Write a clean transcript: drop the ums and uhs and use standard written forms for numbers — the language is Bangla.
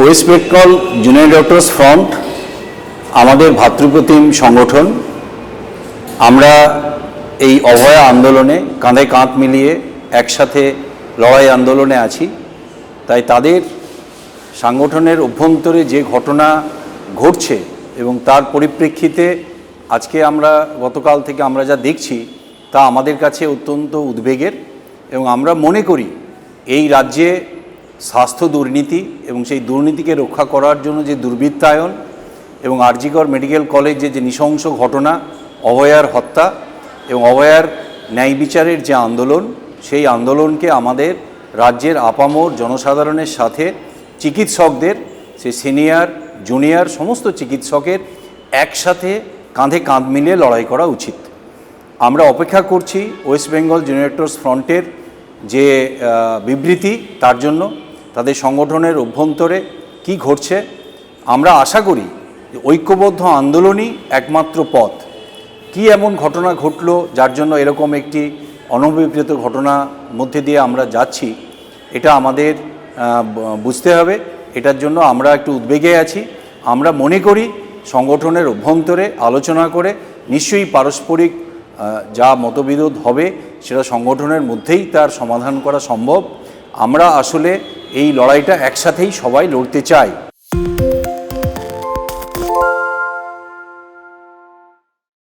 West Bengal junior doctors front আমাদের ভাতৃপ্রতিম সংগঠন। আমরা এই অভয়া আন্দোলনে কাঁধে কাঁধ মিলিয়ে একসাথে লড়াই আন্দোলনে আছি। তাই তাদের সংগঠনের অভ্যন্তরে যে ঘটনা ঘটছে এবং তার পরিপ্রেক্ষিতে আজকে আমরা গতকাল থেকে আমরা যা দেখছি তা আমাদের কাছে অত্যন্ত উদ্বেগের। এবং আমরা মনে করি এই রাজ্যে স্বাস্থ্য দুর্নীতি এবং সেই দুর্নীতিকে রক্ষা করার জন্য যে দুর্বৃত্তায়ন এবং আরজিকর মেডিকেল কলেজে যে নৃশংস ঘটনা, অভয়ার হত্যা এবং অভয়ার ন্যায় বিচারের যে আন্দোলন, সেই আন্দোলনকে আমাদের রাজ্যের আপামর জনসাধারণের সাথে চিকিৎসকদের, সে সিনিয়র জুনিয়র সমস্ত চিকিৎসকের একসাথে কাঁধে কাঁধ মিলিয়ে লড়াই করা উচিত। আমরা অপেক্ষা করছি ওয়েস্ট বেঙ্গল জুনিয়র ডক্টরস ফ্রন্টের যে বিবৃতি, তার জন্য তাদের সংগঠনের অভ্যন্তরে কি ঘটছে। আমরা আশা করি যে ঐক্যবদ্ধ আন্দোলনই একমাত্র পথ। কি এমন ঘটনা ঘটলো যার জন্য এরকম একটি অনভিপ্রেত ঘটনার মধ্যে দিয়ে আমরা যাচ্ছি, এটা আমাদের বুঝতে হবে। এটার জন্য আমরা একটু উদ্বেগে আছি। আমরা মনে করি সংগঠনের অভ্যন্তরে আলোচনা করে নিশ্চয়ই পারস্পরিক যা মতবিরোধ হবে সেটা সংগঠনের মধ্যেই তার সমাধান করা সম্ভব। আমরা আসলে এই লড়াইটা একসাথেই সবাই লড়তে চাই।